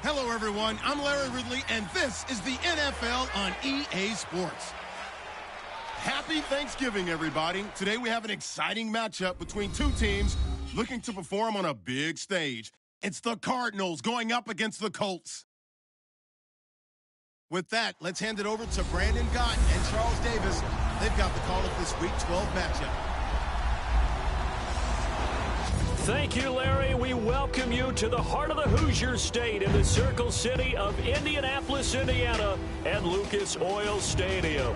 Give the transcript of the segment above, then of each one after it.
Hello, everyone. I'm Larry Ridley, and this is the NFL on EA Sports. Happy Thanksgiving, everybody. Today we have an exciting matchup between two teams looking to perform on a big stage. It's the Cardinals going up against the Colts. With that, let's hand it over to Brandon Gott and Charles Davis. They've got the call of this Week 12 matchup. Thank you, Larry. We welcome you to the heart of the Hoosier State in the Circle City of Indianapolis, Indiana, and Lucas Oil Stadium.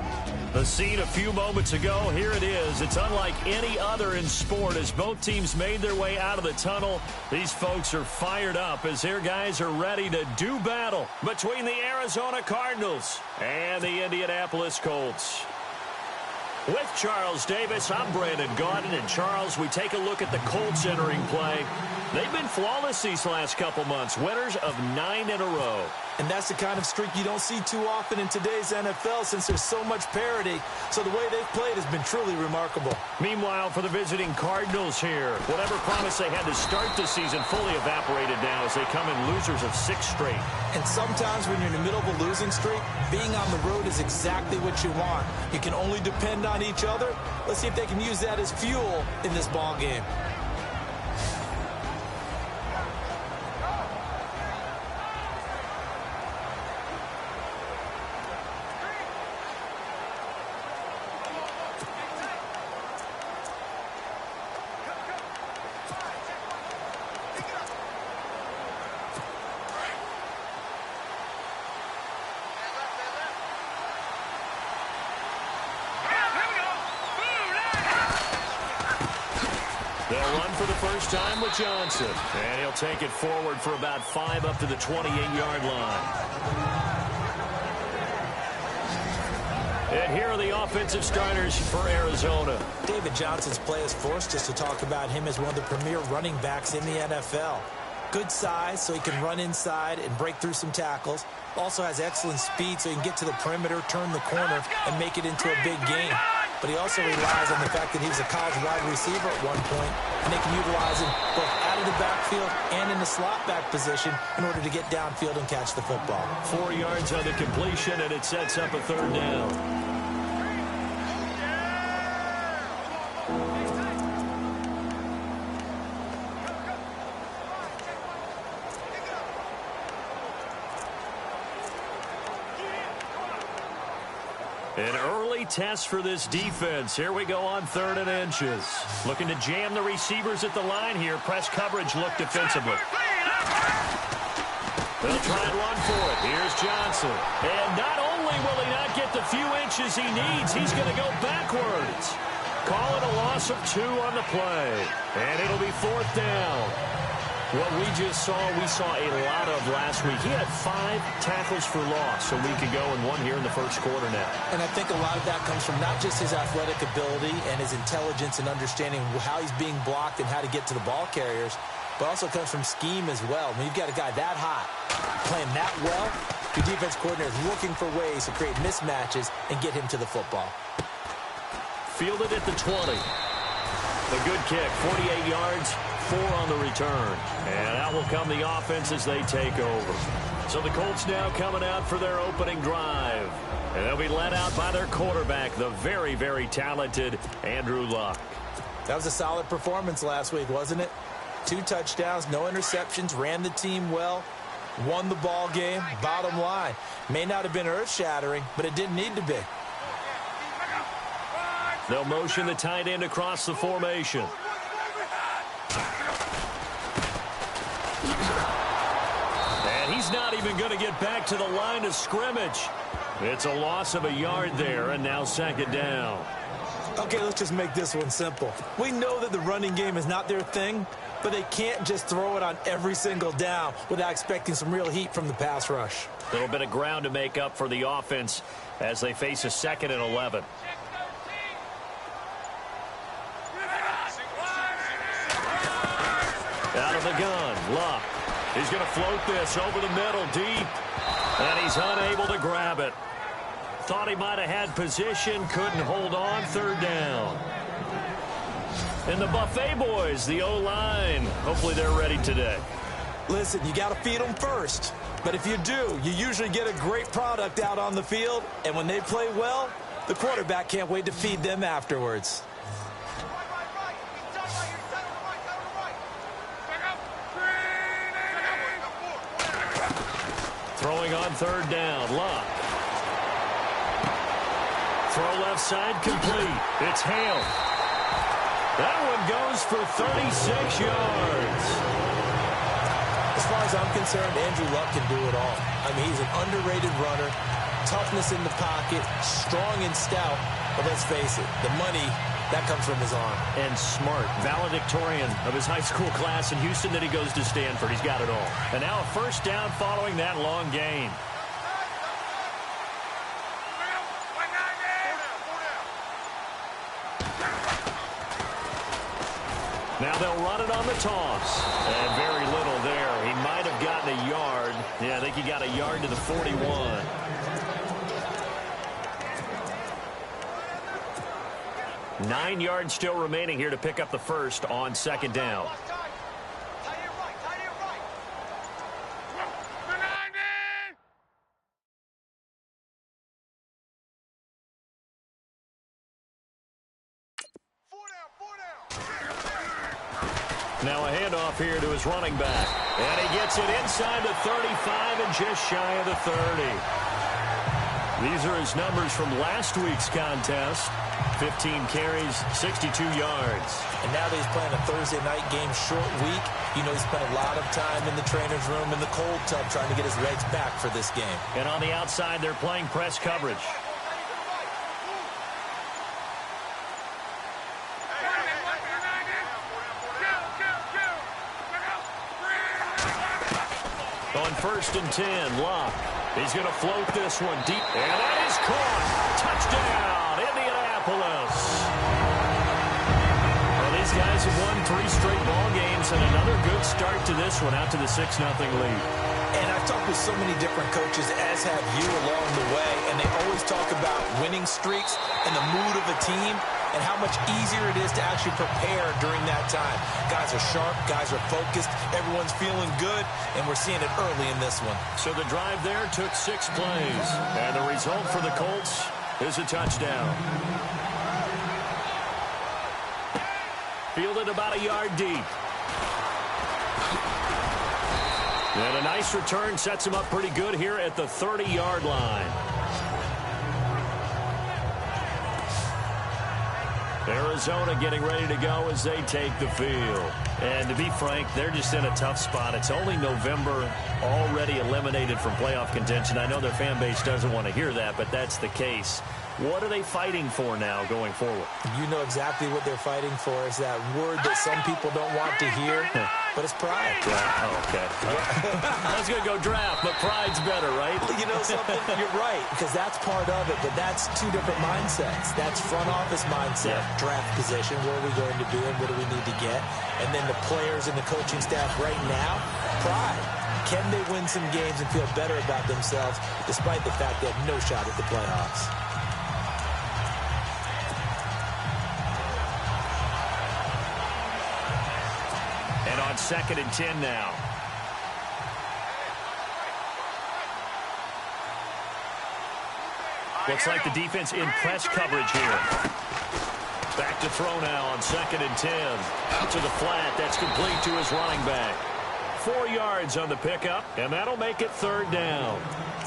The scene a few moments ago, here it is. It's unlike any other in sport as both teams made their way out of the tunnel. These folks are fired up as their guys are ready to do battle between the Arizona Cardinals and the Indianapolis Colts. With Charles Davis, I'm Brandon Gaudin, and Charles, we take a look at the Colts entering play. They've been flawless these last couple months, winners of 9 in a row. And that's the kind of streak you don't see too often in today's NFL since there's so much parity. So the way they've played has been truly remarkable. Meanwhile, for the visiting Cardinals here, whatever promise they had to start the season fully evaporated now as they come in losers of 6 straight. And sometimes when you're in the middle of a losing streak, being on the road is exactly what you want. You can only depend on each other. Let's see if they can use that as fuel in this ball game. They'll run for the first time with Johnson. And he'll take it forward for about 5 up to the 28-yard line. And here are the offensive starters for Arizona. David Johnson's play has forced us to talk about him as one of the premier running backs in the NFL. Good size so he can run inside and break through some tackles. Also has excellent speed so he can get to the perimeter, turn the corner, and make it into a big game. But he also relies on the fact that he was a college wide receiver at one point, and they can utilize him both out of the backfield and in the slot back position in order to get downfield and catch the football. 4 yards on the completion, and it sets up a 3rd down. An early test for this defense. Here we go on 3rd and inches. Looking to jam the receivers at the line here. Press coverage look defensively. They'll try and run for it. Here's Johnson. And not only will he not get the few inches he needs, he's going to go backwards. Call it a loss of 2 on the play. And it'll be 4th down. What we just saw, we saw a lot of last week. He had 5 tackles for loss a week ago and 1 here in the first quarter now. And I think a lot of that comes from not just his athletic ability and his intelligence and understanding how he's being blocked and how to get to the ball carriers, but also comes from scheme as well. When you've got a guy that hot, playing that well, your defense coordinator is looking for ways to create mismatches and get him to the football. Fielded at the 20. A good kick, 48 yards. 4 on the return. And out will come the offense as they take over. So the Colts now coming out for their opening drive. And they'll be led out by their quarterback, the very, very talented Andrew Luck. That was a solid performance last week, wasn't it? 2 touchdowns, no interceptions, ran the team well, won the ball game. Bottom line, may not have been earth-shattering, but it didn't need to be. They'll motion the tight end across the formation. And he's not even going to get back to the line of scrimmage. It's a loss of a yard there, and now 2nd down. Okay, let's just make this one simple. We know that the running game is not their thing, but they can't just throw it on every single down without expecting some real heat from the pass rush. A little bit of ground to make up for the offense as they face a 2nd and 11. Out of the gun, Luck. He's going to float this over the middle deep, and he's unable to grab it. Thought he might have had position, couldn't hold on, 3rd down. And the Buffet boys, the O-line, hopefully they're ready today. Listen, you got to feed them first. But if you do, you usually get a great product out on the field. And when they play well, the quarterback can't wait to feed them afterwards. Throwing on third down, Luck. Throw left side, complete. It's Hale. That one goes for 36 yards. As far as I'm concerned, Andrew Luck can do it all. I mean, he's an underrated runner, toughness in the pocket, strong and stout. But let's face it, the money, that comes from his arm. And smart, valedictorian of his high school class in Houston. Then he goes to Stanford. He's got it all. And now a first down following that long gain. Now they'll run it on the toss. And very little there. He might have gotten a yard. Yeah, I think he got a yard to the 41. Nine yards still remaining here to pick up the first on second down. Now a handoff here to his running back. And he gets it inside the 35 and just shy of the 30. These are his numbers from last week's contest. 15 carries, 62 yards. And now that he's playing a Thursday night game, short week, you know he spent a lot of time in the trainer's room in the cold tub trying to get his legs back for this game. And on the outside, they're playing press coverage. On 1st and 10, Locke. He's going to float this one deep. And that is caught. Touchdown, Indianapolis. Well, these guys have won 3 straight ball games and another good start to this one out to the 6-0 lead. And I've talked with so many different coaches, as have you along the way, and they always talk about winning streaks and the mood of a team and how much easier it is to actually prepare during that time. Guys are sharp, guys are focused, everyone's feeling good, and we're seeing it early in this one. So the drive there took 6 plays, and the result for the Colts is a touchdown. Fielded about a yard deep. And a nice return sets him up pretty good here at the 30-yard line. Arizona getting ready to go as they take the field. And to be frank, they're just in a tough spot. It's only November, already eliminated from playoff contention. I know their fan base doesn't want to hear that, but that's the case. What are they fighting for now going forward? You know exactly what they're fighting for. Is that word that some people don't want to hear, but it's pride. Yeah. Oh, okay. I was going to go draft, but pride's better, right? You know something? You're right, because that's part of it, but that's 2 different mindsets. That's front office mindset, draft position, where are we going to be and what do we need to get? And then the players and the coaching staff right now, pride. Can they win some games and feel better about themselves despite the fact they have no shot at the playoffs? And on 2nd and 10 now. Looks like the defense in press coverage here. Back to throw now on 2nd and 10. Out to the flat. That's complete to his running back. 4 yards on the pickup, and that'll make it 3rd down.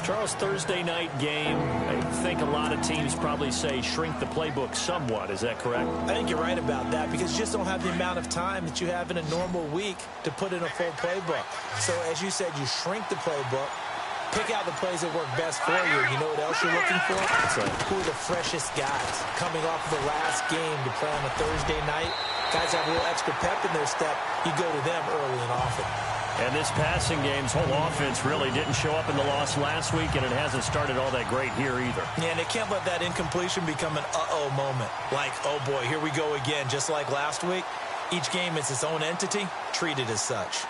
Charles, Thursday night game, I think a lot of teams probably say shrink the playbook somewhat. Is that correct? I think you're right about that because you just don't have the amount of time that you have in a normal week to put in a full playbook. So as you said, you shrink the playbook, pick out the plays that work best for you. You know what else you're looking for? Who are the freshest guys coming off the last game to play on a Thursday night? Guys have a little extra pep in their step. You go to them early and often. And this passing game's whole offense really didn't show up in the loss last week, and it hasn't started all that great here either. Yeah, and they can't let that incompletion become an uh-oh moment. Like, oh boy, here we go again, just like last week. Each game is its own entity, treated as such.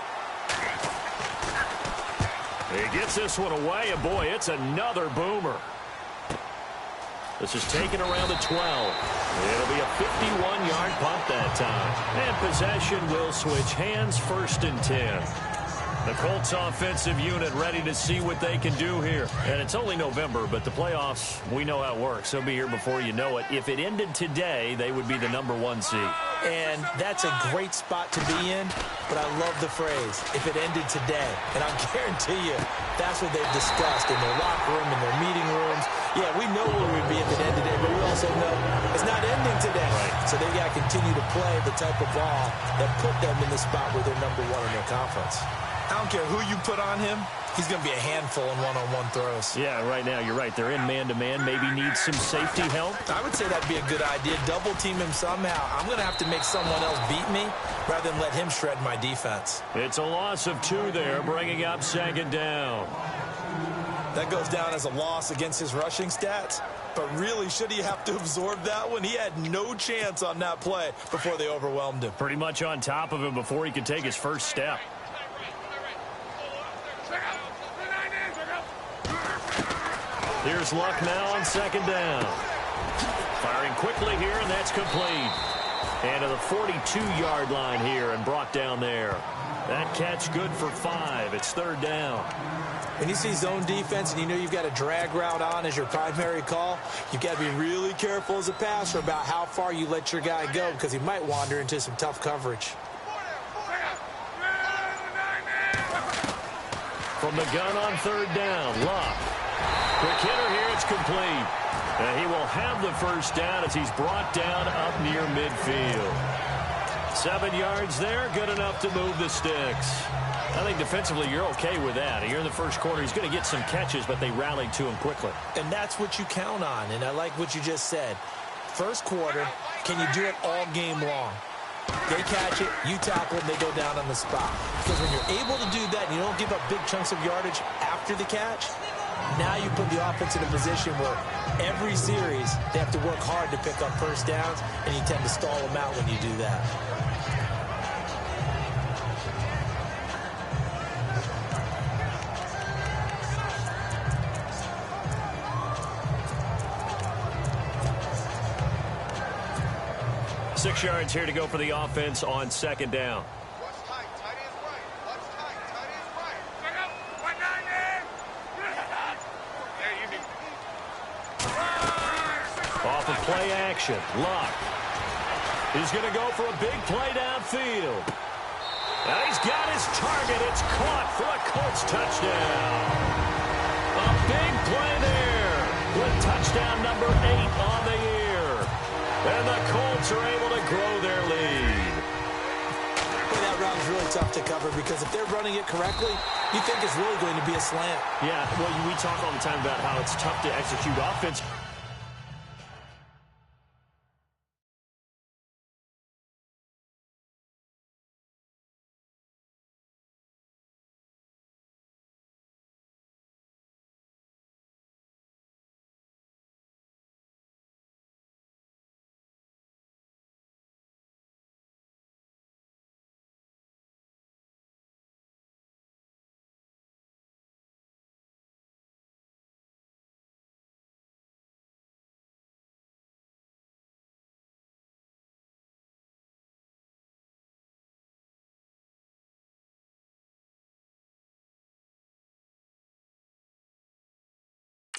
He gets this one away, and boy, it's another boomer. This is taken around the 12. It'll be a 51-yard punt that time. And possession will switch hands, 1st and 10. The Colts offensive unit ready to see what they can do here. And it's only November, but the playoffs, we know how it works. They'll be here before you know it. If it ended today, they would be the #1 seed. And that's a great spot to be in, but I love the phrase, if it ended today. And I'll guarantee you, that's what they've discussed in their locker room, in their meeting rooms. Yeah, we know where we'd be if it ended today, but we also know it's not ending today. Right. So they got to continue to play the type of ball that put them in the spot where they're #1 in their conference. I don't care who you put on him. He's going to be a handful in one-on-one throws. Yeah, right now, you're right. They're in man-to-man. Maybe need some safety help. I would say that'd be a good idea. Double team him somehow. I'm going to have to make someone else beat me rather than let him shred my defense. It's a loss of 2 there, bringing up 2nd down. That goes down as a loss against his rushing stats. But really, should he have to absorb that one? He had no chance on that play before they overwhelmed him. Pretty much on top of him before he could take his first step. Here's Luck now on 2nd down. Firing quickly here, and that's complete. And to the 42-yard line here and brought down there. That catch good for 5. It's 3rd down. When you see zone defense and you know you've got a drag route on as your primary call, you've got to be really careful as a passer about how far you let your guy go because he might wander into some tough coverage. From the gun on 3rd down, Luck. Quick hitter here, it's complete. And he will have the first down as he's brought down up near midfield. 7 yards there, good enough to move the sticks. I think defensively you're okay with that. Here in the first quarter, he's going to get some catches, but they rallied to him quickly. And that's what you count on, and I like what you just said. First quarter, can you do it all game long? They catch it, you tackle them, they go down on the spot. Because when you're able to do that and you don't give up big chunks of yardage after the catch, now you put the offense in a position where every series they have to work hard to pick up first downs, and you tend to stall them out when you do that. Six yards here to go for the offense on 2nd down. Off of play action, Luck. He's going to go for a big play downfield. And he's got his target. It's caught for a Colts touchdown. A big play there with touchdown number 8 on the year. And the Colts are able to grow their lead. Well, that route is really tough to cover because if they're running it correctly, you think it's really going to be a slant. Yeah, well, we talk all the time about how it's tough to execute offense.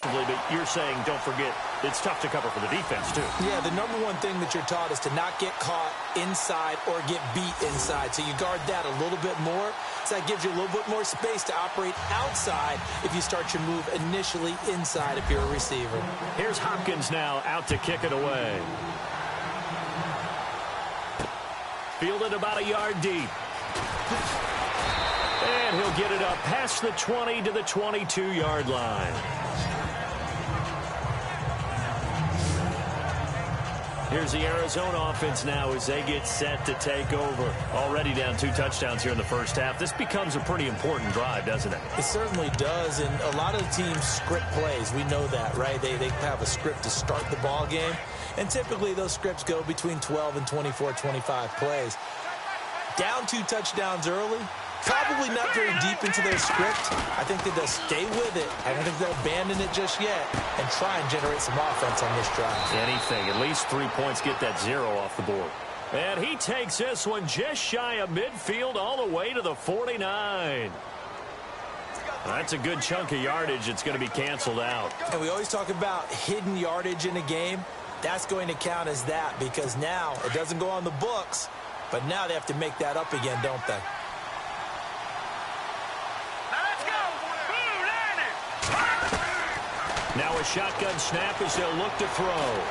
But you're saying, don't forget, it's tough to cover for the defense, too. Yeah, the number one thing that you're taught is to not get caught inside or get beat inside. So you guard that a little bit more. So that gives you a little bit more space to operate outside if you start your move initially inside if you're a receiver. Here's Hopkins now out to kick it away. Fielded about a yard deep. And he'll get it up past the 20 to the 22-yard line. Here's the Arizona offense now as they get set to take over. Already down 2 touchdowns here in the first half. This becomes a pretty important drive, doesn't it? It certainly does, and a lot of the teams script plays. We know that, right? They have a script to start the ball game, and typically those scripts go between 12 and 24, 25 plays. Down 2 touchdowns early, probably not very deep into their script. I think that they'll stay with it. I don't think they'll abandon it just yet and try and generate some offense on this drive. Anything. At least 3 points, get that 0 off the board. And he takes this one just shy of midfield all the way to the 49. That's a good chunk of yardage. It's going to be canceled out. And we always talk about hidden yardage in a game. That's going to count as that because now it doesn't go on the books, but now they have to make that up again, don't they? Now a shotgun snap as they'll look to throw.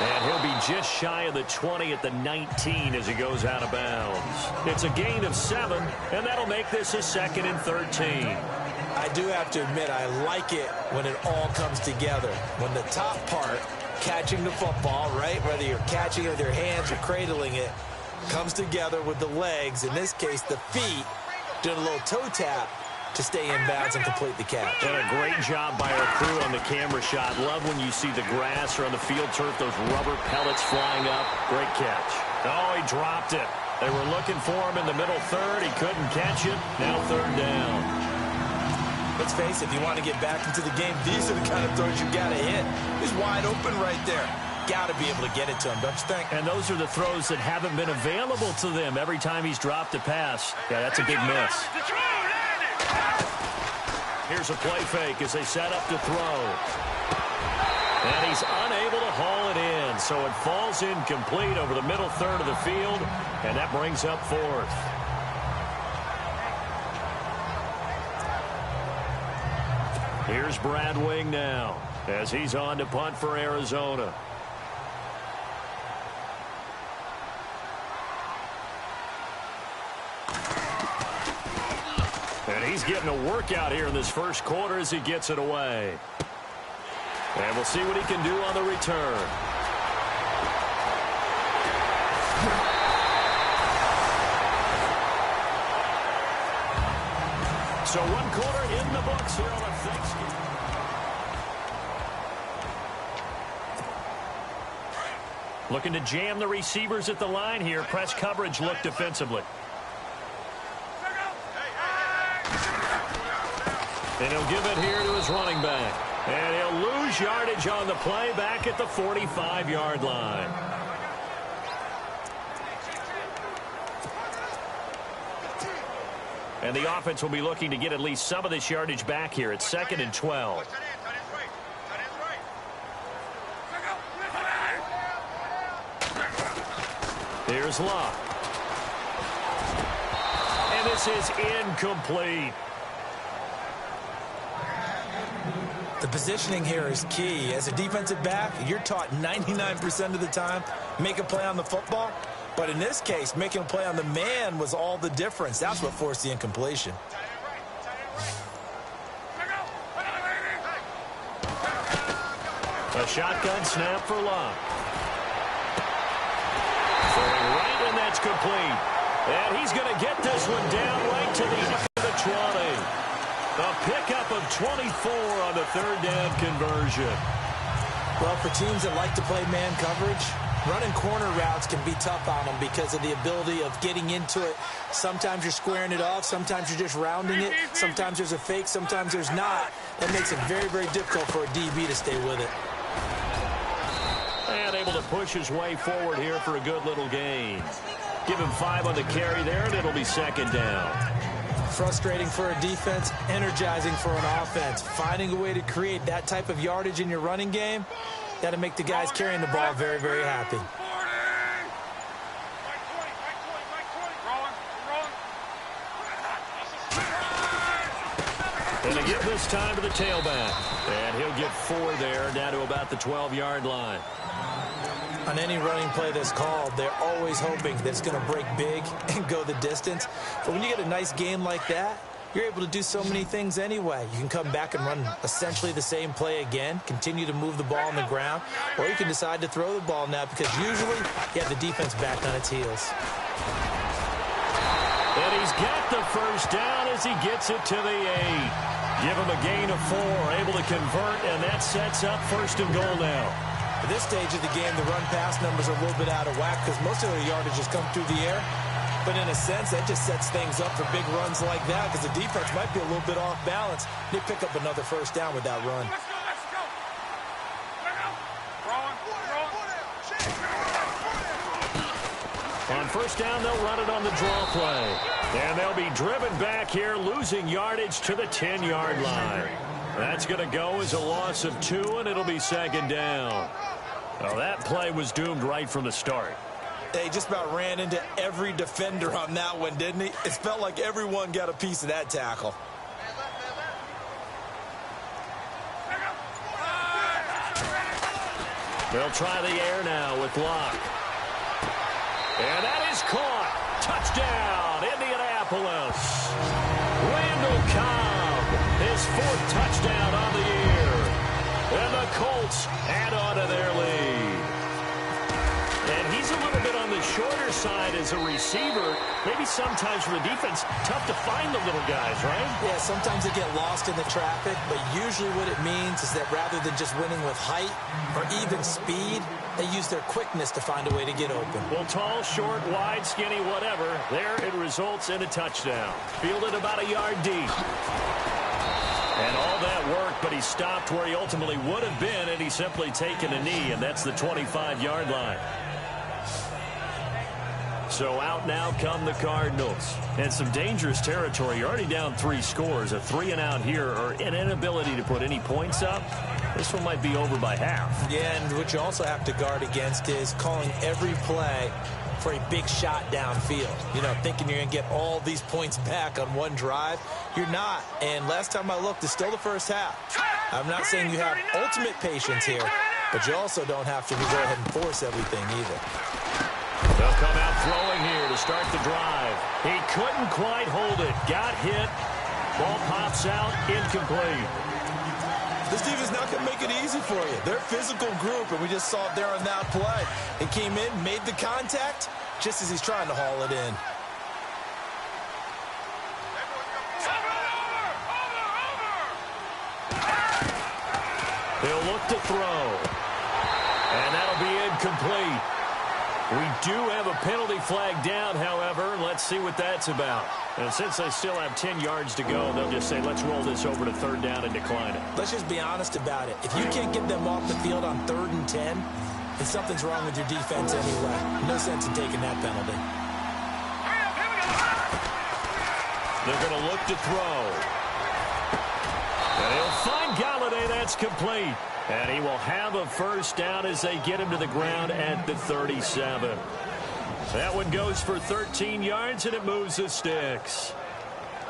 And he'll be just shy of the 20 at the 19 as he goes out of bounds. It's a gain of 7, and that'll make this a 2nd and 13. I do have to admit, I like it when it all comes together. When the top part, catching the football, right, whether you're catching it with your hands or cradling it, comes together with the legs, in this case the feet, doing a little toe tap to stay in bounds and complete the catch. And a great job by our crew on the camera shot. Love when you see the grass or on the field turf, those rubber pellets flying up. Great catch. Oh, he dropped it. They were looking for him in the middle third. He couldn't catch it. Now 3rd down. Let's face it, if you want to get back into the game, these are the kind of throws you got to hit. He's wide open right there. Got to be able to get it to him, don't you think? And those are the throws that haven't been available to them every time he's dropped a pass. Yeah, that's a big miss. Here's a play fake as they set up to throw. And he's unable to haul it in, so it falls incomplete over the middle third of the field, and that brings up 4th. Here's Brad Wing now as he's on to punt for Arizona. And he's getting a workout here in this first quarter as he gets it away. And we'll see what he can do on the return. So 1 quarter in the books here on a Thanksgiving. Looking to jam the receivers at the line here. Press coverage look defensively. And he'll give it here to his running back. And he'll lose yardage on the play back at the 45-yard line. And the offense will be looking to get at least some of this yardage back here. It's 2nd and 12. Here's Locke. And this is incomplete. The positioning here is key. As a defensive back, you're taught 99% of the time, make a play on the football. But in this case, making a play on the man was all the difference. That's what forced the incompletion. A shotgun snap for Locke. Throwing right, and that's complete. And he's going to get this one down right to the end of the 20. A pickup of 24 on the 3rd down conversion. Well, for teams that like to play man coverage, running corner routes can be tough on them because of the ability of getting into it. Sometimes you're squaring it off. Sometimes you're just rounding it. Sometimes there's a fake. Sometimes there's not. That makes it very, very difficult for a DB to stay with it. And able to push his way forward here for a good little gain. Give him 5 on the carry there, and it'll be 2nd down. Frustrating for a defense, energizing for an offense. Finding a way to create that type of yardage in your running game, that'll make the guys carrying the ball very, very happy. And they give this time to the tailback. And he'll get 4 there, down to about the 12-yard line. On any running play that's called, they're always hoping that it's going to break big and go the distance. But when you get a nice game like that, you're able to do so many things anyway. You can come back and run essentially the same play again, continue to move the ball on the ground, or you can decide to throw the ball now because usually you have the defense back on its heels. And he's got the first down as he gets it to the 8. Give him a gain of 4, able to convert, and that sets up 1st and goal now. At this stage of the game, the run-pass numbers are a little bit out of whack because most of their yardage has come through the air. But in a sense, that just sets things up for big runs like that because the defense might be a little bit off balance. They pick up another 1st down with that run. On first down, they'll run it on the draw play. And they'll be driven back here, losing yardage to the 10-yard line. That's going to go as a loss of 2, and it'll be second down. Well, that play was doomed right from the start. They just about ran into every defender on that one, didn't he? It felt like everyone got a piece of that tackle. They'll try the air now with Locke. And that is caught. Touchdown, Indianapolis. Randall Cobb, his 4th touchdown on the year. And the Colts add on to their lead. And he's a little bit on the shorter side as a receiver. Maybe sometimes for the defense, tough to find the little guys, right? Yeah, sometimes they get lost in the traffic, but usually what it means is that rather than just winning with height or even speed, they use their quickness to find a way to get open. Well, tall, short, wide, skinny, whatever, there it results in a touchdown. Fielded about a yard deep. And all that worked, but he stopped where he ultimately would have been, and he's simply taken a knee, and that's the 25-yard line. So out now come the Cardinals. And some dangerous territory. You're already down 3 scores. A 3-and-out here, or an inability to put any points up. This one might be over by half. Yeah, and what you also have to guard against is calling every play for a big shot downfield. You know, thinking you're going to get all these points back on one drive. You're not. And last time I looked, it's still the first half. I'm not saying you have ultimate patience here, but you also don't have to go ahead and force everything either. They'll come out throwing here to start the drive. He couldn't quite hold it. Got hit. Ball pops out. Incomplete. This defense is not going to make it easy for you. They're a physical group, and we just saw it there on that play. He came in, made the contact, just as he's trying to haul it in. He'll look to throw. And that'll be incomplete. We do have a penalty flag down, however. Let's see what that's about. And since they still have 10 yards to go, they'll just say, let's roll this over to third down and decline it. Let's just be honest about it. If you can't get them off the field on 3rd and 10, then something's wrong with your defense anyway. No sense in taking that penalty. They're going to look to throw. And he'll find Galladay. That's complete. And he will have a first down as they get him to the ground at the 37. That one goes for 13 yards, and it moves the sticks.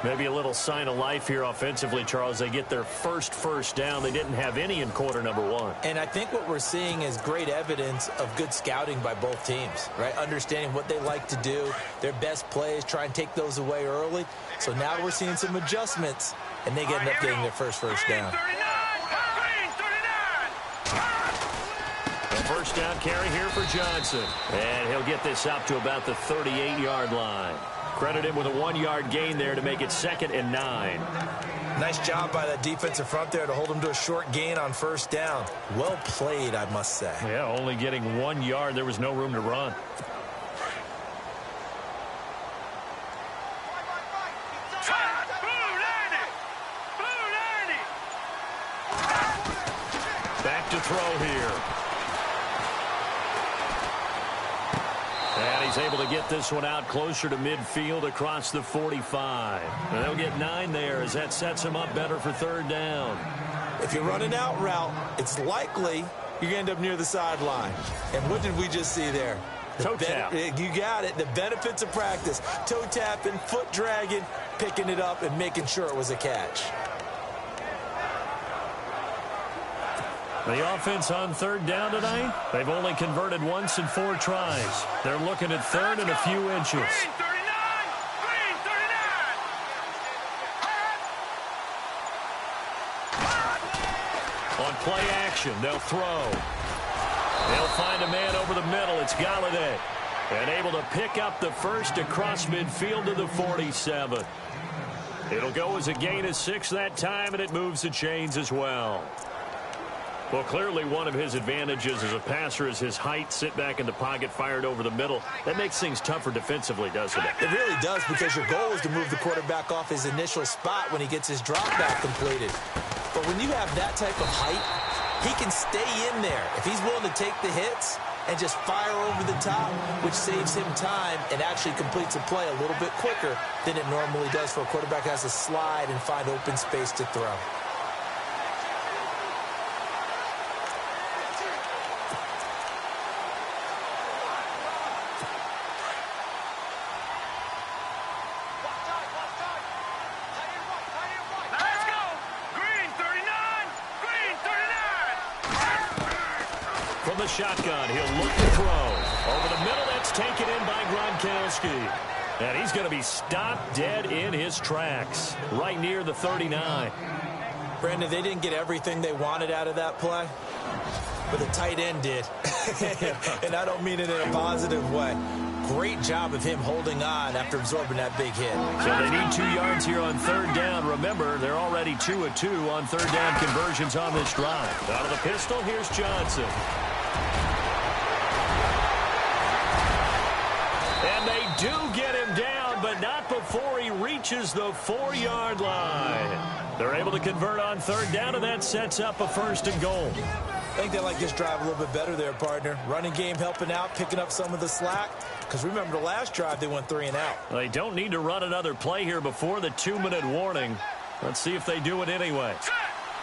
Maybe a little sign of life here offensively, Charles. They get their first down. They didn't have any in quarter number 1. And I think what we're seeing is great evidence of good scouting by both teams, right? Understanding what they like to do, their best plays, try and take those away early. So now we're seeing some adjustments, and they end up getting their first down. First down carry here for Johnson. And he'll get this up to about the 38-yard line. Credit him with a 1-yard gain there to make it 2nd and 9. Nice job by that defensive front there to hold him to a short gain on first down. Well played, I must say. Yeah, only getting 1 yard. There was no room to run. Back to throw here. And he's able to get this one out closer to midfield across the 45. And they'll get 9 there as that sets him up better for third down. If you're running out route, it's likely you're going to end up near the sideline. And what did we just see there? Toe tap. You got it. The benefits of practice. Toe tapping, foot dragging, picking it up, and making sure it was a catch. The offense on third down tonight, they've only converted once in 4 tries. They're looking at 3rd and a few inches. On play action, they'll throw. They'll find a man over the middle. It's Galladay. And able to pick up the first across midfield to the 47. It'll go as a gain of 6 that time, and it moves the chains as well. Well, clearly one of his advantages as a passer is his height, sit back in the pocket, fired over the middle. That makes things tougher defensively, doesn't it? It really does, because your goal is to move the quarterback off his initial spot when he gets his drop back completed. But when you have that type of height, he can stay in there. If he's willing to take the hits, and just fire over the top, which saves him time and actually completes a play a little bit quicker than it normally does for a quarterback who has to slide and find open space to throw. From the shotgun, he'll look to throw. Over the middle, that's taken in by Gronkowski. And he's going to be stopped dead in his tracks, right near the 39. Brandon, they didn't get everything they wanted out of that play, but the tight end did. And I don't mean it in a positive way. Great job of him holding on after absorbing that big hit. So they need 2 yards here on third down. Remember, they're already 2 of 2 on third down conversions on this drive. Out of the pistol, here's Johnson. And they do get him down, but not before he reaches the 4-yard line. They're able to convert on third down, and that sets up a 1st and goal. I think they like this drive a little bit better there, partner. Running game helping out, picking up some of the slack. Because remember, the last drive, they went 3 and out. They don't need to run another play here before the 2-minute warning. Let's see if they do it anyway.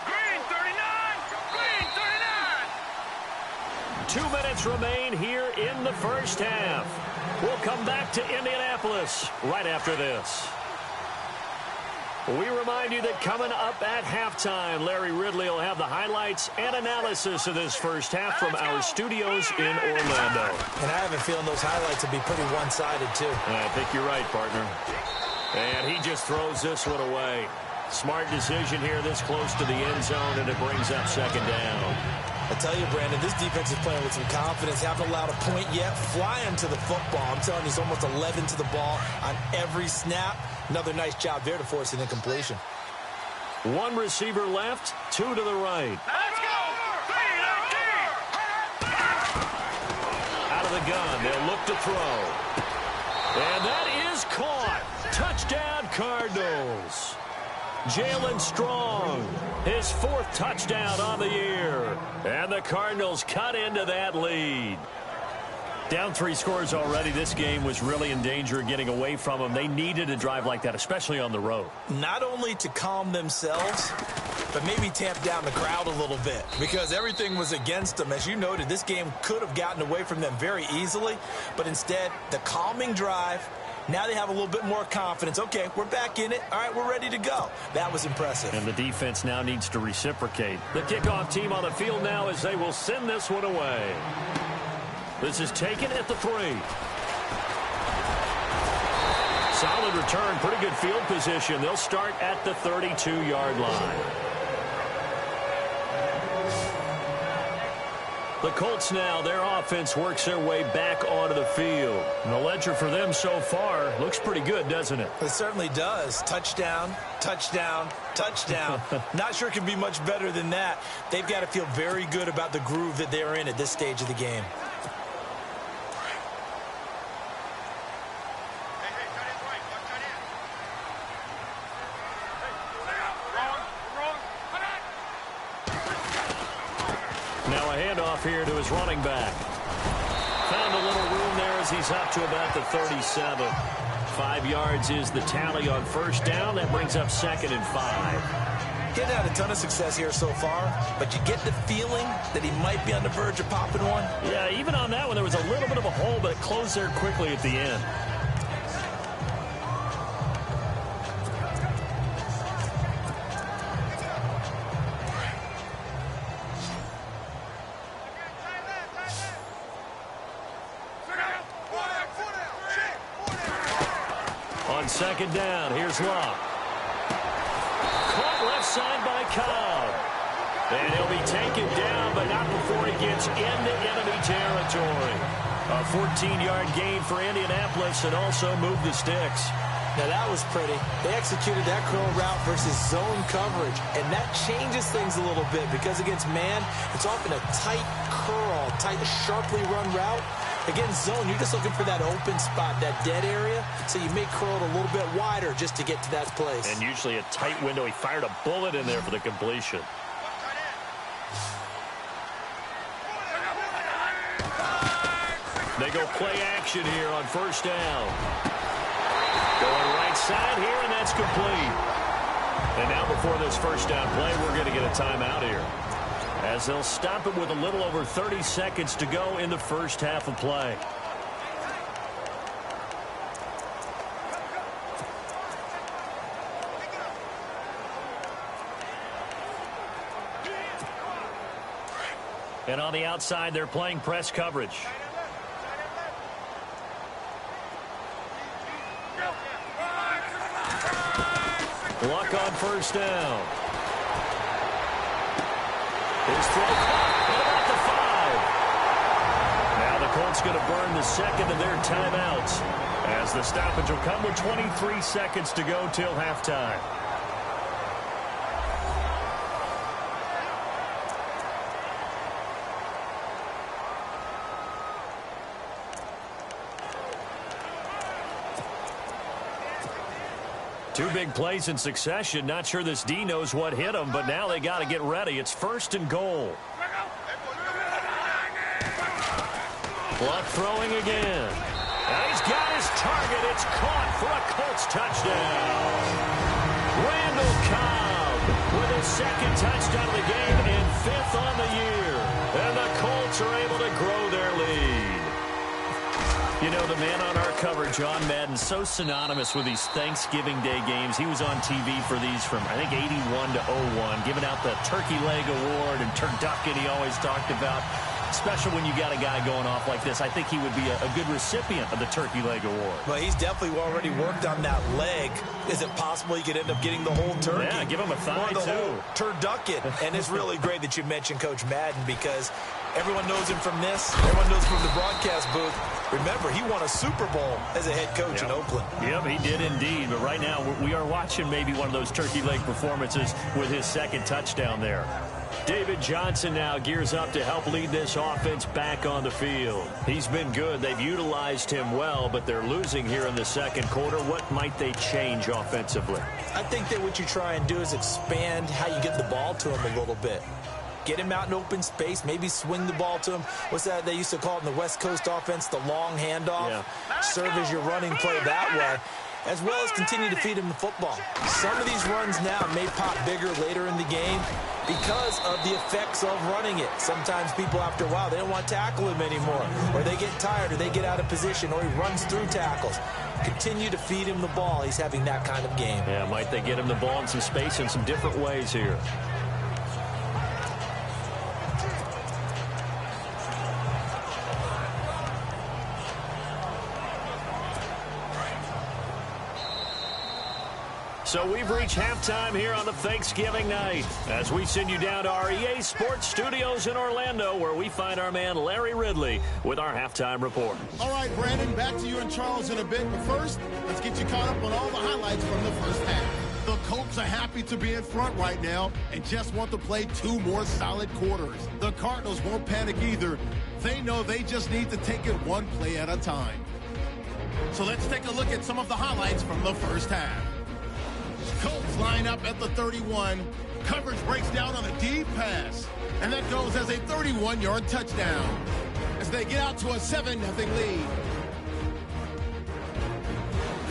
Green 39! Green 39! 2 minutes remain here in the first half. We'll come back to Indianapolis right after this. We remind you that coming up at halftime, Larry Ridley will have the highlights and analysis of this first half from our studios in Orlando. And I have a feeling those highlights will be pretty one-sided, too. I think you're right, partner. And he just throws this one away. Smart decision here this close to the end zone, and it brings up 2nd down. I tell you, Brandon, this defense is playing with some confidence. Haven't allowed a point yet. Flying to the football. I'm telling you, he's almost 11 to the ball on every snap. Another nice job there to force an incompletion. 1 receiver left, 2 to the right. Let's go! 3-19! Out of the gun, they'll look to throw. And that is caught. Touchdown, Cardinals. Jalen Strong, his 4th touchdown on the year. And the Cardinals cut into that lead. Down 3 scores already. This game was really in danger of getting away from them. They needed a drive like that, especially on the road. Not only to calm themselves, but maybe tamp down the crowd a little bit, because everything was against them. As you noted, this game could have gotten away from them very easily, but instead, the calming drive, now they have a little bit more confidence. Okay, we're back in it. All right, we're ready to go. That was impressive. And the defense now needs to reciprocate. The kickoff team on the field now as they will send this one away. This is taken at the 3. Solid return, pretty good field position. They'll start at the 32-yard line. The Colts now, their offense works their way back onto the field. And the ledger for them so far looks pretty good, doesn't it? It certainly does. Touchdown, touchdown, touchdown. Not sure it can be much better than that. They've got to feel very good about the groove that they're in at this stage of the game. Now a handoff here to his running back. Found a little room there as he's up to about the 37. 5 yards is the tally on 1st down. That brings up 2nd and 5. Getting had a ton of success here so far, but you get the feeling that he might be on the verge of popping one. Yeah, even on that one, there was a little bit of a hole, but it closed there quickly at the end. On 2nd down, here's Locke. Caught left side by Cobb. And he'll be taken down, but not before he gets into enemy territory. A 14-yard gain for Indianapolis and also moved the sticks. Now that was pretty. They executed that curl route versus zone coverage, and that changes things a little bit because against man, it's often a tight curl, tight, sharply run route. Against zone, you're just looking for that open spot, that dead area, so you may curl it a little bit wider just to get to that place. And usually a tight window. He fired a bullet in there for the completion. They go play action here on first down. Going right side here, and that's complete. And now before this first down play, we're going to get a timeout here, as they'll stop it with a little over 30 seconds to go in the first half of play. And on the outside, they're playing press coverage. Luck on first down. His throw caught at about the 5. Now the Colts going to burn the second of their timeouts, as the stoppage will come with 23 seconds to go till halftime. Two big plays in succession. Not sure this D knows what hit him, but now they got to get ready. It's first and goal. Luck throwing again. Now he's got his target. It's caught for a Colts touchdown. Randall Cobb with his second touchdown of the game and 5th on the year. And the Colts are able to grow their lead. You know, the man on our cover, John Madden, so synonymous with these Thanksgiving Day games. He was on TV for these from, I think, 81 to 01, giving out the Turkey Leg Award and turducken he always talked about. Especially when you got a guy going off like this. I think he would be a good recipient of the Turkey Leg Award. Well, he's definitely already worked on that leg. Is it possible he could end up getting the whole turkey? Yeah, give him a thigh, or the too. whole turducken. And it's really great that you mentioned Coach Madden, because everyone knows him from this. Everyone knows him from the broadcast booth. Remember, he won a Super Bowl as a head coach in Oakland. Yep, he did indeed. But right now, we are watching maybe one of those turkey leg performances with his second touchdown there. David Johnson now gears up to help lead this offense back on the field. He's been good. They've utilized him well, but they're losing here in the second quarter. What might they change offensively? I think that what you try and do is expand how you get the ball to him a little bit. Get him out in open space, maybe swing the ball to him. What's that they used to call it in the West Coast offense, the long handoff? Yeah. Serve as your running play that way, as well as continue to feed him the football. Some of these runs now may pop bigger later in the game because of the effects of running it. Sometimes people, after a while, they don't want to tackle him anymore, or they get tired, or they get out of position, or he runs through tackles. Continue to feed him the ball. He's having that kind of game. Yeah, might they get him the ball in some space in some different ways here. So we've reached halftime here on the Thanksgiving night as we send you down to our EA Sports Studios in Orlando, where we find our man Larry Ridley with our halftime report. All right, Brandon, back to you and Charles in a bit. But first, let's get you caught up on all the highlights from the first half. The Colts are happy to be in front right now and just want to play 2 more solid quarters. The Cardinals won't panic either. They know they just need to take it 1 play at a time. So let's take a look at some of the highlights from the first half. Colts line up at the 31. Coverage breaks down on a deep pass, and that goes as a 31-yard touchdown as they get out to a 7-0 lead.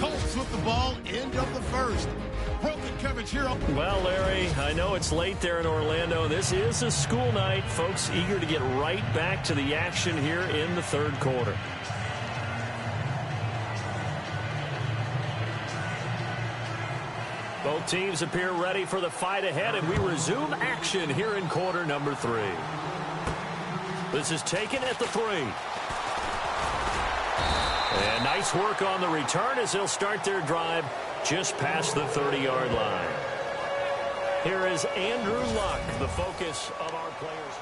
Colts with the ball, end of the first. Broken coverage here. Well, Larry, I know it's late there in Orlando. This is a school night. Folks eager to get right back to the action here in the third quarter. Both teams appear ready for the fight ahead, and we resume action here in quarter number 3. This is taken at the 3. And nice work on the return as they'll start their drive just past the 30-yard line. Here is Andrew Luck, the focus of our players.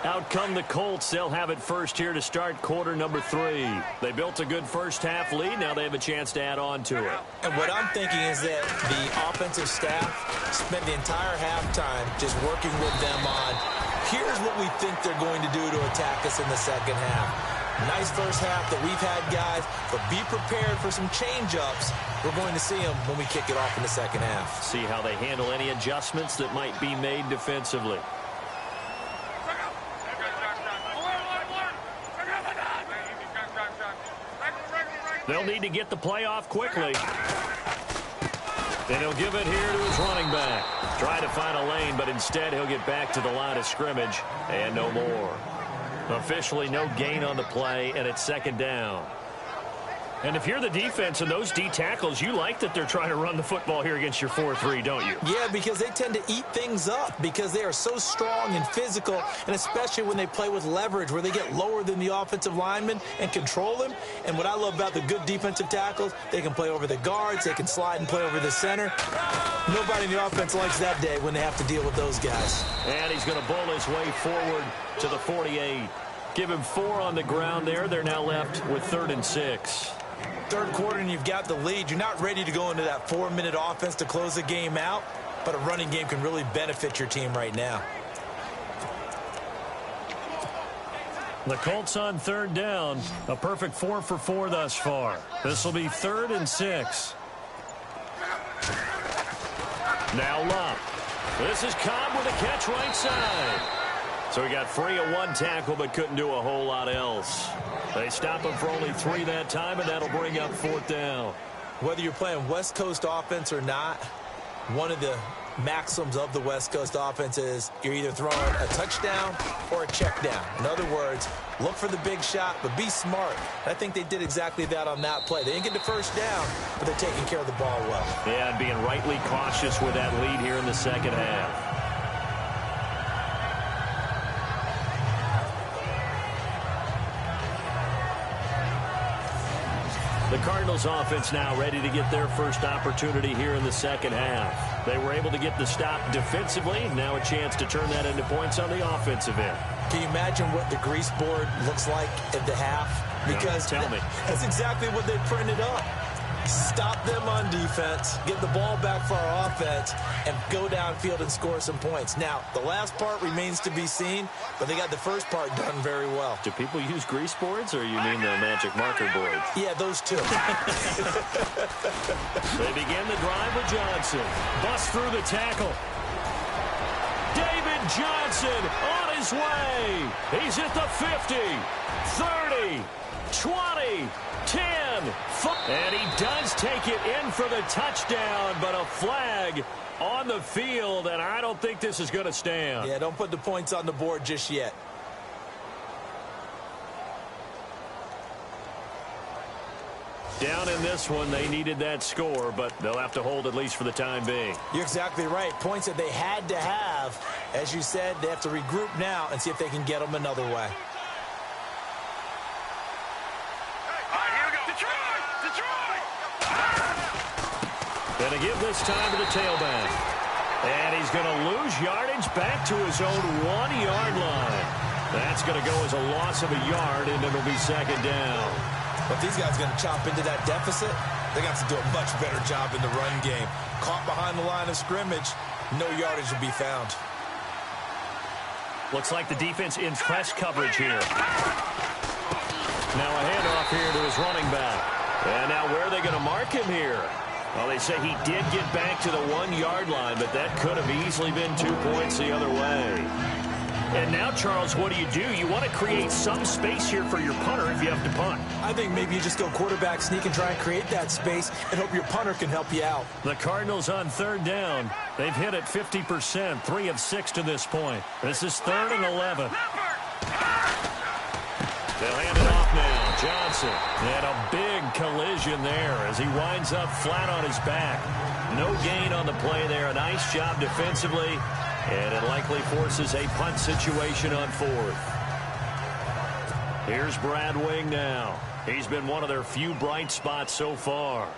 Out come the Colts. They'll have it first here to start quarter number 3. They built a good first half lead. Now they have a chance to add on to it. And what I'm thinking is that the offensive staff spent the entire halftime just working with them on, here's what we think they're going to do to attack us in the second half. Nice first half that we've had, guys, but be prepared for some change-ups. We're going to see them when we kick it off in the second half. See how they handle any adjustments that might be made defensively. They'll need to get the play off quickly. Then he'll give it here to his running back. Try to find a lane, but instead he'll get back to the line of scrimmage and no more. Officially no gain on the play, and it's second down. And if you're the defense and those D tackles, you like that they're trying to run the football here against your 4-3, don't you? Yeah, because they tend to eat things up because they are so strong and physical, and especially when they play with leverage where they get lower than the offensive lineman and control them. And what I love about the good defensive tackles, they can play over the guards, they can slide and play over the center. Nobody in the offense likes that day when they have to deal with those guys. And he's going to bowl his way forward to the 48. Give him 4 on the ground there. They're now left with 3rd and 6. Third quarter and you've got the lead. You're not ready to go into that 4-minute offense to close the game out, but a running game can really benefit your team right now. The Colts on 3rd down. A perfect 4 for 4 thus far. This will be 3rd and 6. Now Luck. This is Cobb with a catch right side. So he got free of 1 tackle but couldn't do a whole lot else. They stop him for only 3 that time, and that'll bring up 4th down. Whether you're playing West Coast offense or not, one of the maxims of the West Coast offense is you're either throwing a touchdown or a check down. In other words, look for the big shot, but be smart. I think they did exactly that on that play. They didn't get the first down, but they're taking care of the ball well. Yeah, and being rightly cautious with that lead here in the second half. The Cardinals offense now ready to get their first opportunity here in the second half. They were able to get the stop defensively. Now a chance to turn that into points on the offensive end. Can you imagine what the grease board looks like at the half? Because tell me. That's exactly what they printed up. Stop them on defense, get the ball back for our offense, and go downfield and score some points. Now, the last part remains to be seen, but they got the first part done very well. Do people use grease boards, or you mean the magic marker boards? Yeah, those two. They begin the drive with Johnson. Bust through the tackle. David Johnson on his way. He's at the 50, 30, 20, 10, and he does take it in for the touchdown, but a flag on the field, and I don't think this is going to stand. Yeah, don't put the points on the board just yet. Down in this one, they needed that score, but they'll have to hold at least for the time being. You're exactly right. Points that they had to have. As you said, they have to regroup now and see if they can get them another way. Going to give this time to the tailback. And he's going to lose yardage back to his own 1-yard line. That's going to go as a loss of a yard, and it'll be second down. But these guys are going to chop into that deficit. They're going to have to do a much better job in the run game. Caught behind the line of scrimmage, no yardage will be found. Looks like the defense in press coverage here. Now a handoff here to his running back. And now where are they going to mark him here? Well, they say he did get back to the 1-yard line, but that could have easily been 2 points the other way. And now, Charles, what do? You want to create some space here for your punter if you have to punt. I think maybe you just go quarterback sneak and try and create that space and hope your punter can help you out. The Cardinals on 3rd down. They've hit it 50%, 3 of 6 to this point. This is 3rd and 11. They'll hand it off now. Johnson. And a big collision there as he winds up flat on his back. No gain on the play there. A nice job defensively. And it likely forces a punt situation on 4th. Here's Brad Wing now. He's been one of their few bright spots so far.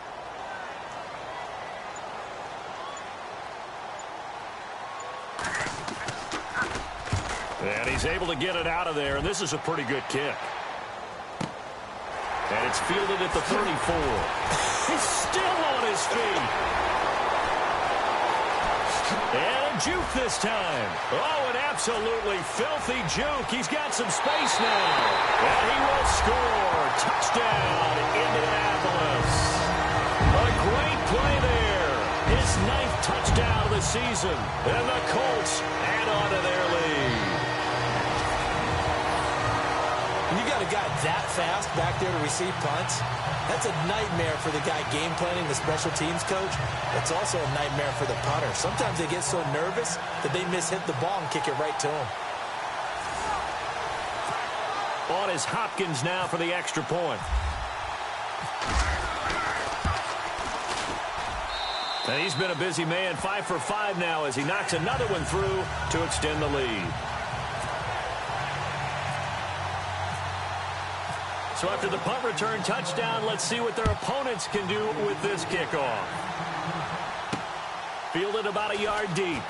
And he's able to get it out of there, and this is a pretty good kick. And it's fielded at the 34. He's still on his feet. And juke this time. Oh, an absolutely filthy juke. He's got some space now. And he will score. Touchdown, Indianapolis. A great play there. His 9th touchdown of the season. And the Colts add on to their lead. When you got a guy that fast back there to receive punts, that's a nightmare for the guy game planning, the special teams coach. It's also a nightmare for the punter. Sometimes they get so nervous that they mishit the ball and kick it right to him. On is Hopkins now for the extra point. And he's been a busy man, 5 for 5 now as he knocks another one through to extend the lead. So after the punt return touchdown, let's see what their opponents can do with this kickoff. Fielded about a yard deep.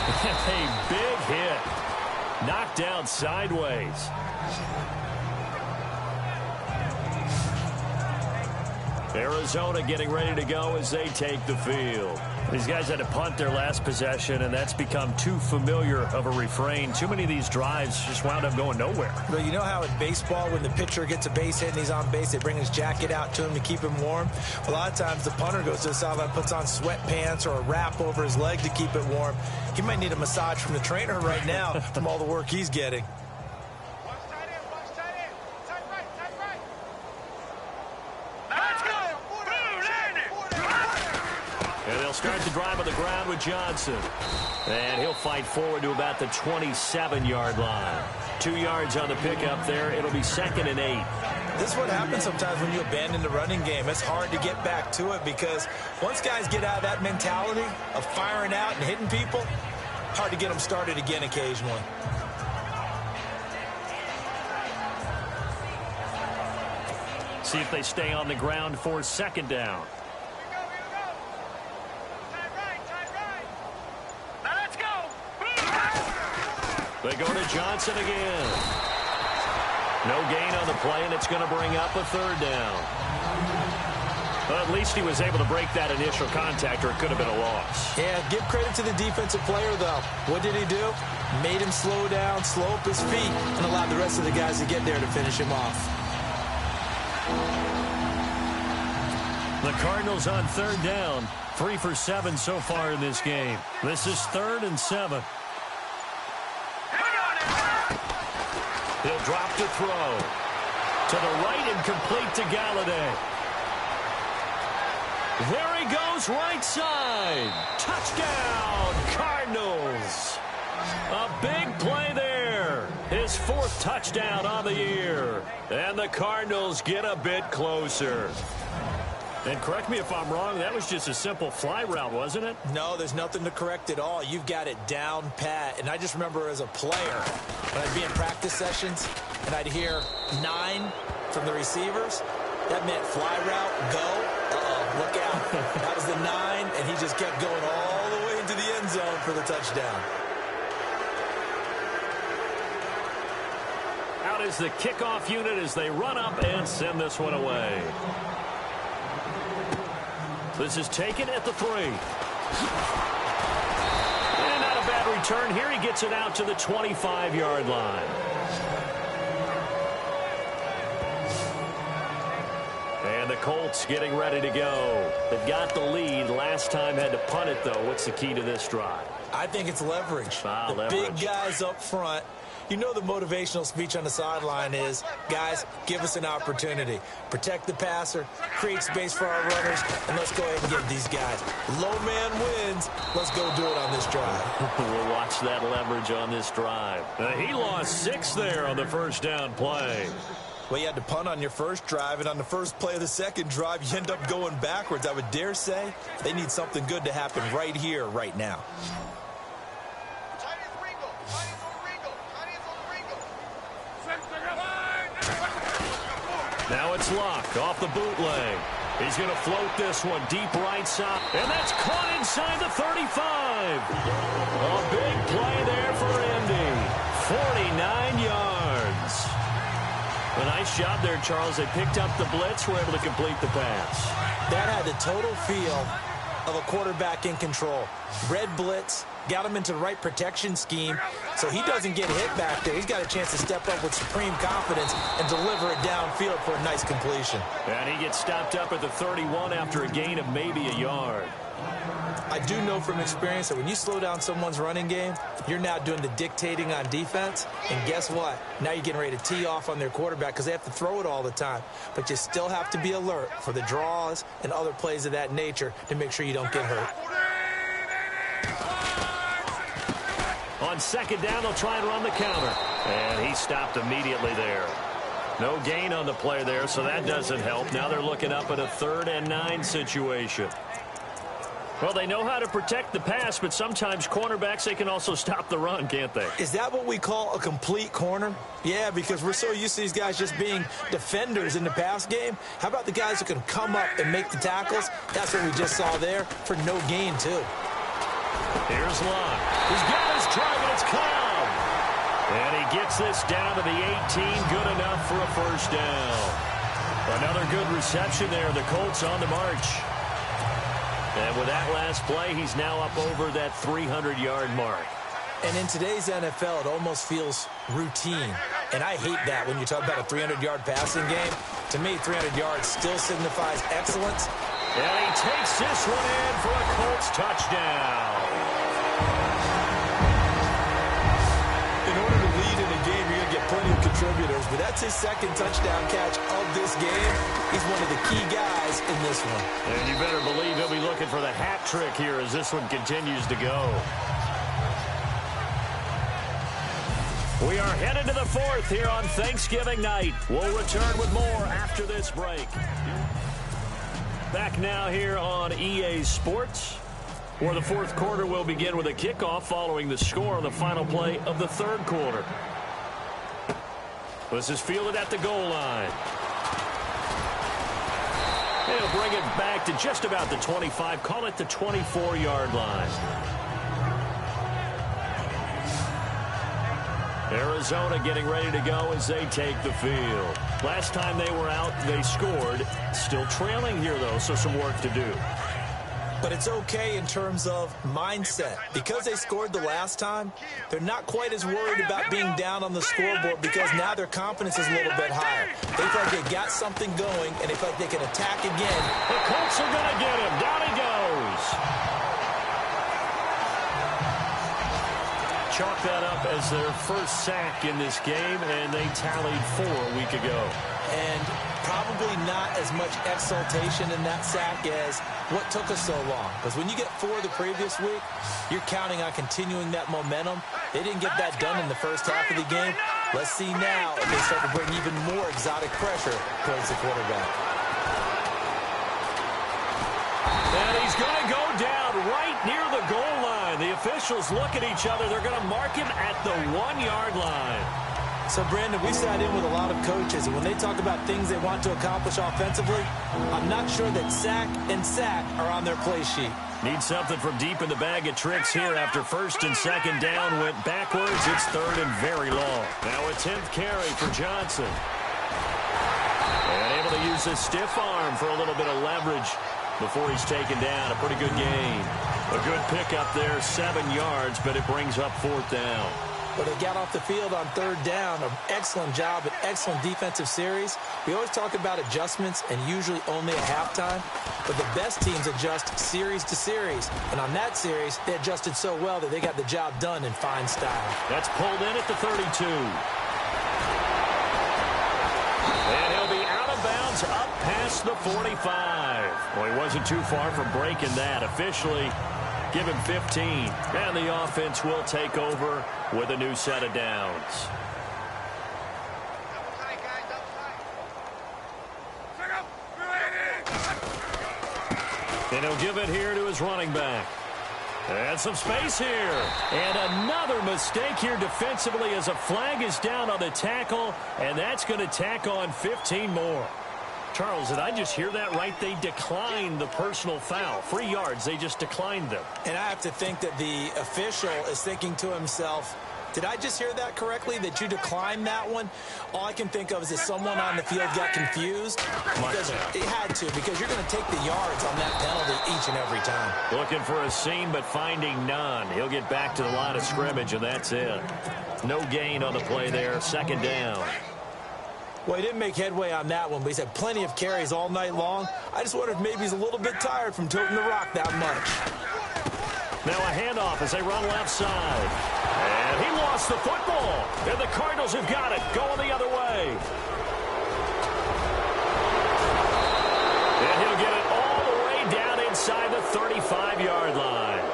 A big hit. Knocked down sideways. Arizona getting ready to go as they take the field. These guys had to punt their last possession, and that's become too familiar of a refrain. Too many of these drives just wound up going nowhere. Well, you know how in baseball, when the pitcher gets a base hit and he's on base, they bring his jacket out to him to keep him warm? A lot of times the punter goes to the sideline, puts on sweatpants or a wrap over his leg to keep it warm. He might need a massage from the trainer right now from all the work he's getting. Start the drive on the ground with Johnson. And he'll fight forward to about the 27-yard line. 2 yards on the pickup there. It'll be 2nd and 8. This is what happens sometimes when you abandon the running game. It's hard to get back to it because once guys get out of that mentality of firing out and hitting people, hard to get them started again occasionally. See if they stay on the ground for 2nd down. They go to Johnson again. No gain on the play, and it's going to bring up a 3rd down. Well, at least he was able to break that initial contact, or it could have been a loss. Yeah, give credit to the defensive player, though. What did he do? Made him slow down, slow up his feet, and allowed the rest of the guys to get there to finish him off. The Cardinals on 3rd down. 3 for 7 so far in this game. This is 3rd and 7. He'll drop to throw. To the right and complete to Galladay. There he goes, right side. Touchdown, Cardinals. A big play there. His 4th touchdown on the year. And the Cardinals get a bit closer. And correct me if I'm wrong, that was just a simple fly route, wasn't it? No, there's nothing to correct at all. You've got it down pat. And I just remember as a player, when I'd be in practice sessions, and I'd hear 9 from the receivers, that meant fly route, go. Uh-oh, look out. That was the 9, and he just kept going all the way into the end zone for the touchdown. Out is the kickoff unit as they run up and send this one away. This is taken at the 3. And not a bad return here. He gets it out to the 25-yard line. And the Colts getting ready to go. They've got the lead. Last time had to punt it, though. What's the key to this drive? I think it's leverage. The big guys up front. You know the motivational speech on the sideline is, guys, give us an opportunity. Protect the passer, create space for our runners, and let's go ahead and get these guys. Low man wins. Let's go do it on this drive. We'll watch that leverage on this drive. He lost 6 there on the 1st down play. Well, you had to punt on your first drive, and on the first play of the second drive, you end up going backwards. I would dare say they need something good to happen right here, right now. Now it's Luck off the bootleg. He's going to float this one deep right side. And that's caught inside the 35. A big play there for Indy. 49 yards. A nice job there, Charles. They picked up the blitz, were able to complete the pass. That had the total feel of a quarterback in control. Red blitz, got him into the right protection scheme, so he doesn't get hit back there. He's got a chance to step up with supreme confidence and deliver it downfield for a nice completion. And he gets stopped up at the 31 after a gain of maybe a yard. I do know from experience that when you slow down someone's running game, you're now doing the dictating on defense. And guess what? Now you're getting ready to tee off on their quarterback because they have to throw it all the time. But you still have to be alert for the draws and other plays of that nature to make sure you don't get hurt. On second down, they'll try and run the counter. And he stopped immediately there. No gain on the play there, so that doesn't help. Now they're looking up at a 3rd and 9 situation. Well, they know how to protect the pass, but sometimes cornerbacks, they can also stop the run, can't they? Is that what we call a complete corner? Yeah, because we're so used to these guys just being defenders in the pass game. How about the guys who can come up and make the tackles? That's what we just saw there for no gain, too. Here's Locke. He's got his target. It's Cobb. And he gets this down to the 18. Good enough for a first down. Another good reception there. The Colts on the march. And with that last play, he's now up over that 300-yard mark. And in today's NFL, it almost feels routine. And I hate that when you talk about a 300-yard passing game. To me, 300 yards still signifies excellence. And he takes this one in for a Colts touchdown. In order to lead in a game, you're going to get plenty of contributors. But that's his second touchdown catch of this game. He's one of the key guys in this one. And you better believe he'll be looking for the hat trick here as this one continues to go. We are headed to the 4th here on Thanksgiving night. We'll return with more after this break. Back now here on EA Sports, where the 4th quarter will begin with a kickoff following the score on the final play of the 3rd quarter. This is fielded at the goal line. They'll bring it back to just about the 25, call it the 24-yard line. Arizona getting ready to go as they take the field. Last time they were out, they scored. Still trailing here, though, so some work to do. But it's okay in terms of mindset. Because they scored the last time, they're not quite as worried about being down on the scoreboard because now their confidence is a little bit higher. They feel like they got something going, and they feel like they can attack again. The Colts are going to get him. Down he goes. Chalk that up as their first sack in this game, and they tallied 4 a week ago. And probably not as much exultation in that sack as what took us so long. Because when you get 4 the previous week, you're counting on continuing that momentum. They didn't get that done in the first half of the game. Let's see now if they start to bring even more exotic pressure towards the quarterback. And he's going to go down right near the goal line. The officials look at each other. They're going to mark him at the 1-yard line. So, Brandon, we sat in with a lot of coaches, and when they talk about things they want to accomplish offensively, I'm not sure that sack and sack are on their play sheet. Need something from deep in the bag of tricks here after 1st and 2nd down went backwards. It's 3rd and very long. Now a 10th carry for Johnson. And able to use his stiff arm for a little bit of leverage before he's taken down. A pretty good gain. A good pickup there, 7 yards, but it brings up 4th down. But they got off the field on 3rd down. An excellent job, an excellent defensive series. We always talk about adjustments and usually only at halftime. But the best teams adjust series to series. And on that series, they adjusted so well that they got the job done in fine style. That's pulled in at the 32. And he'll be out of bounds up past the 45. Well, he wasn't too far from breaking that. Officially, give him 15. And the offense will take over with a new set of downs. And he'll give it here to his running back. And some space here. And another mistake here defensively as a flag is down on the tackle. And that's going to tack on 15 more. Charles, did I just hear that right? They declined the personal foul. 3 yards, they just declined them. And I have to think that the official is thinking to himself, Did I just hear that correctly, that you declined that one? All I can think of is that someone on the field got confused. Because it had to, because you're going to take the yards on that penalty each and every time. Looking for a seam, but finding none. He'll get back to the line of scrimmage, and that's it. No gain on the play there. Second down. Well, he didn't make headway on that one, but he's had plenty of carries all night long. I just wonder if maybe he's a little bit tired from toting the rock that much. Now a handoff as they run left side. And he lost the football. And the Cardinals have got it, going the other way. And he'll get it all the way down inside the 35-yard line.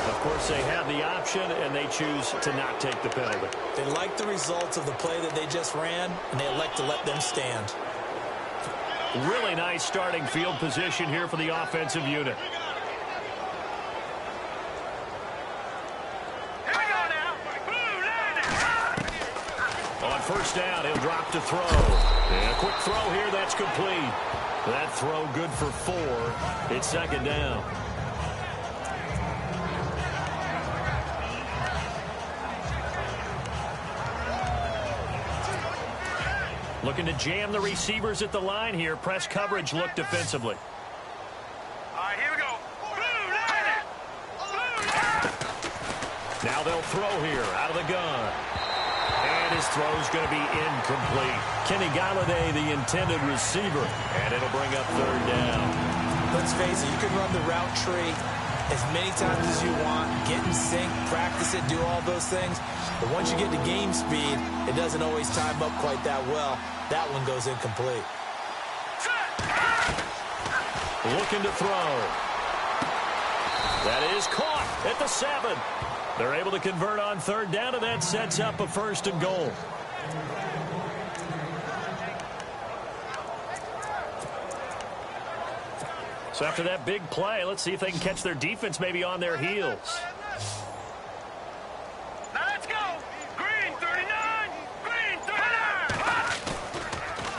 Of course, they have the option, and they choose to not take the penalty. They like the results of the play that they just ran, and they elect to let them stand. Really nice starting field position here for the offensive unit. On first down, he'll drop to throw. And a quick throw here, that's complete. That throw good for 4. It's second down. Looking to jam the receivers at the line here. Press coverage look defensively. All right, here we go. Blue line. Blue line. Now they'll throw here out of the gun. And his throw's going to be incomplete. Kenny Galladay, the intended receiver. And it'll bring up third down. Let's face it, you can run the route tree as many times as you want, get in sync, practice it, do all those things. But once you get to game speed, it doesn't always time up quite that well. That one goes incomplete. Looking to throw. That is caught at the 7. They're able to convert on third down, and that sets up a 1st and goal. So after that big play, let's see if they can catch their defense maybe on their heels. Now let's go. Green 39. Green 39.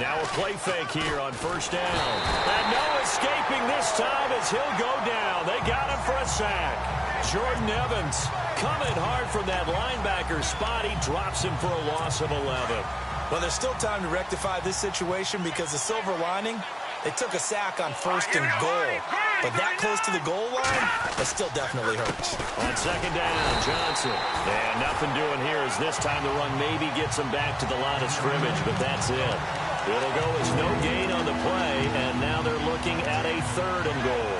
Now a play fake here on first down. And no escaping this time as he'll go down. They got him for a sack. Jordan Evans coming hard from that linebacker spot. He drops him for a loss of 11. Well, there's still time to rectify this situation because the silver lining, they took a sack on 1st and goal. But that close to the goal line, that still definitely hurts. On second down, Johnson. And nothing doing here as this time the run maybe gets him back to the line of scrimmage, but that's it. It'll go as no gain on the play, and now they're looking at a 3rd and goal.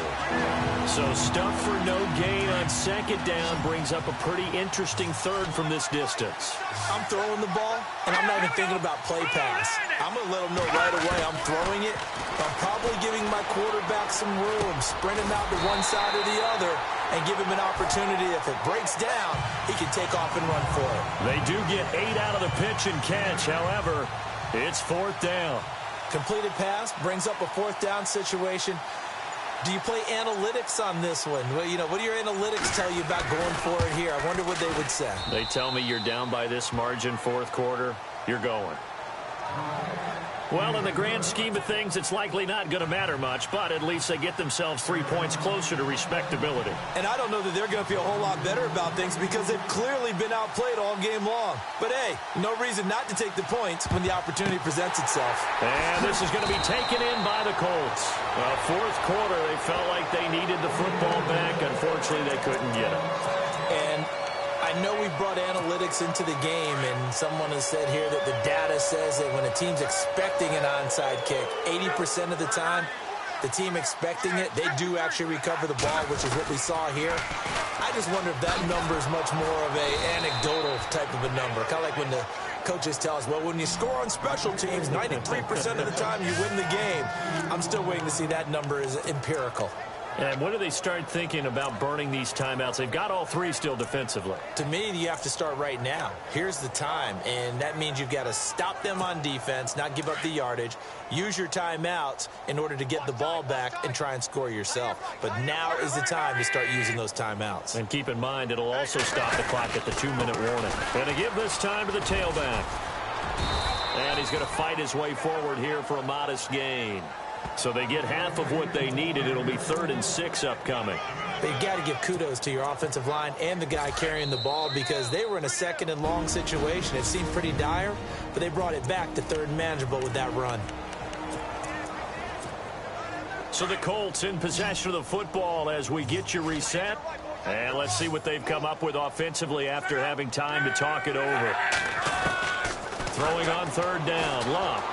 So stuff for no gain on second down brings up a pretty interesting 3rd from this distance. I'm throwing the ball, and I'm not even thinking about play pass. I'm going to let them know right away I'm throwing it. I'm probably giving my quarterback some room, sprint him out to one side or the other, and give him an opportunity. If it breaks down, he can take off and run for it. They do get 8 out of the pitch and catch. However, it's 4th down. Completed pass brings up a 4th down situation. Do you play analytics on this one? Well, you know, what do your analytics tell you about going for it here? I wonder what they would say. They tell me you're down by this margin, 4th quarter, you're going. Well, in the grand scheme of things, it's likely not going to matter much, but at least they get themselves 3 points closer to respectability. And I don't know that they're going to feel a whole lot better about things because they've clearly been outplayed all game long. But, hey, no reason not to take the points when the opportunity presents itself. And this is going to be taken in by the Colts. Well, 4th quarter, they felt like they needed the football back. Unfortunately, they couldn't get it. And I know we brought analytics into the game, and someone has said here that the data says that when a team's expecting an onside kick, 80% of the time, the team expecting it, they do actually recover the ball, which is what we saw here. I just wonder if that number is much more of a anecdotal type of a number, kind of like when the coaches tell us, well, when you score on special teams, 93% of the time you win the game. I'm still waiting to see that number is empirical. And when do they start thinking about burning these timeouts? They've got all 3 still defensively. To me, you have to start right now. Here's the time, and that means you've got to stop them on defense, not give up the yardage, use your timeouts in order to get the ball back and try and score yourself. But now is the time to start using those timeouts. And keep in mind, it'll also stop the clock at the 2-minute warning. Going to give this time to the tailback. And he's going to fight his way forward here for a modest gain. So they get half of what they needed. It'll be 3rd and 6 upcoming. But you got to give kudos to your offensive line and the guy carrying the ball because they were in a 2nd and long situation. It seemed pretty dire, but they brought it back to 3rd and manageable with that run. So the Colts in possession of the football as we get you reset. And let's see what they've come up with offensively after having time to talk it over. Throwing on 3rd down, Luck.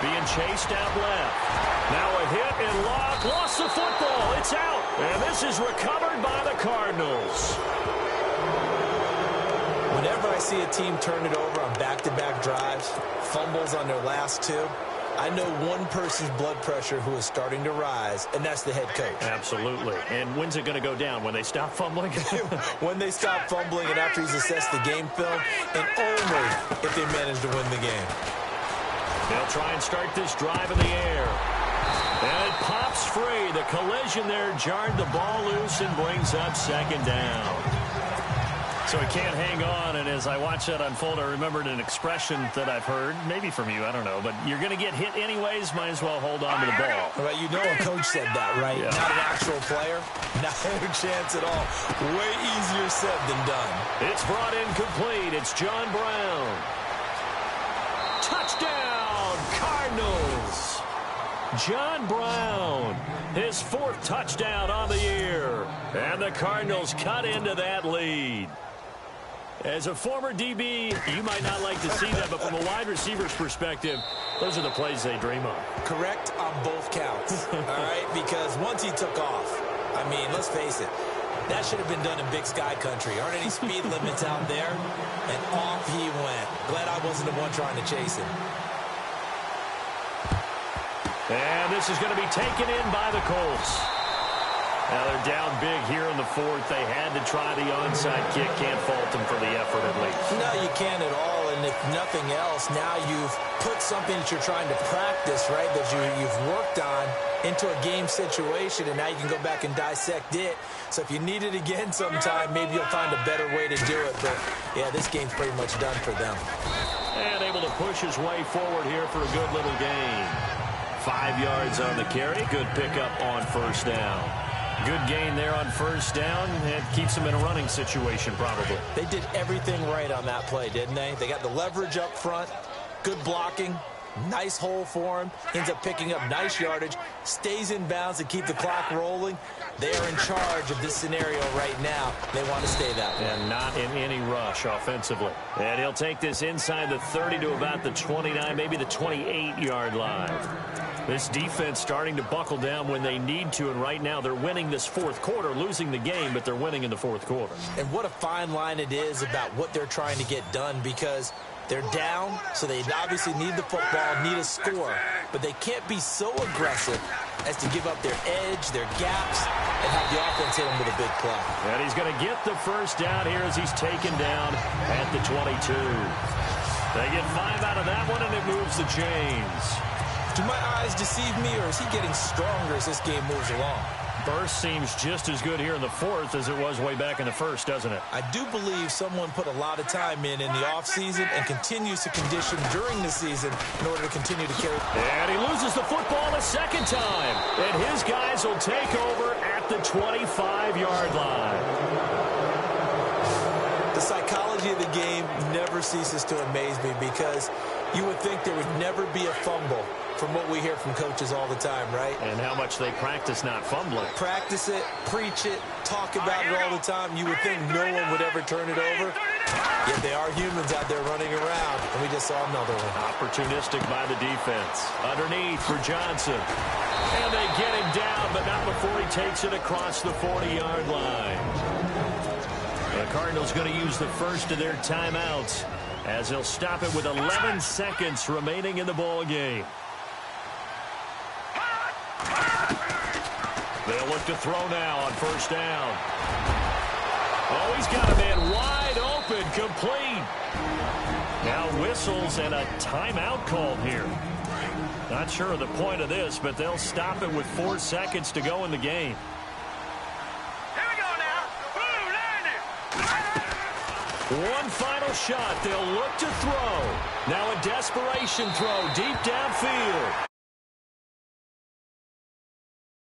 Being chased out left. Now a hit, and Luck lost the football. It's out. And this is recovered by the Cardinals. Whenever I see a team turn it over on back-to-back drives, fumbles on their last 2, I know one person's blood pressure who is starting to rise, and that's the head coach. Absolutely. And when's it going to go down? When they stop fumbling? When they stop fumbling and after he's assessed the game film, and only if they manage to win the game. They'll try and start this drive in the air. And it pops free. The collision there jarred the ball loose and brings up 2nd down. So he can't hang on, and as I watch that unfold, I remembered an expression that I've heard, maybe from you, I don't know, but you're going to get hit anyways, might as well hold on to the ball. Right, you know a coach said that, right? Yeah. Not an actual player. Not a chance at all. Way easier said than done. It's brought in complete. It's John Brown. Touchdown, Cardinals. John Brown, his 4th touchdown on the year. And the Cardinals cut into that lead. As a former DB, you might not like to see that, but from a wide receiver's perspective, those are the plays they dream of. Correct on both counts, all right? Because once he took off, I mean, let's face it, that should have been done in Big Sky country. Aren't any speed limits out there? And off he went. Glad I wasn't the one trying to chase him. And this is going to be taken in by the Colts. Now they're down big here in the 4th. They had to try the onside kick. Can't fault them for the effort at least. No, you can't at all. And if nothing else, now you've put something that you're trying to practice, right, that you've worked on into a game situation, and now you can go back and dissect it. So if you need it again sometime, maybe you'll find a better way to do it. But, yeah, this game's pretty much done for them. And able to push his way forward here for a good little gain. 5 yards on the carry. Good pickup on 1st down. Good gain there on 1st down. It keeps them in a running situation probably. They did everything right on that play, didn't they? They got the leverage up front, good blocking, nice hole for him, ends up picking up nice yardage, stays in bounds to keep the clock rolling. They are in charge of this scenario right now. They want to stay that way. And not in any rush offensively. And he'll take this inside the 30 to about the 29, maybe the 28-yard line. This defense starting to buckle down when they need to, and right now they're winning this 4th quarter, losing the game, but they're winning in the 4th quarter. And what a fine line it is about what they're trying to get done, because they're down, so they obviously need the football, need a score, but they can't be so aggressive as to give up their edge, their gaps, and have the offense hit them with a big play. And he's going to get the 1st down here as he's taken down at the 22. They get 5 out of that one, and it moves the chains. Do my eyes deceive me, or is he getting stronger as this game moves along? Burst seems just as good here in the 4th as it was way back in the 1st, doesn't it? I do believe someone put a lot of time in the offseason and continues to condition during the season in order to continue to carry. And he loses the football a 2nd time. And his guys will take over at the 25-yard line. The psychology of the game never ceases to amaze me, because you would think there would never be a fumble from what we hear from coaches all the time, right? And how much they practice not fumbling. Practice it, preach it, talk about it all the time. You would think no one would ever turn it over. Yet they are humans out there running around, and we just saw another one. Opportunistic by the defense. Underneath for Johnson. And they get him down, but not before he takes it across the 40-yard line. The Cardinals going to use the 1st of their timeouts as they'll stop it with 11 seconds remaining in the ball game. They'll look to throw now on 1st down. Oh, he's got a man wide open, complete. Now whistles and a timeout called here. Not sure of the point of this, but they'll stop it with 4 seconds to go in the game. Here we go now. Blue, line it. One final shot. They'll look to throw. Now a desperation throw deep downfield.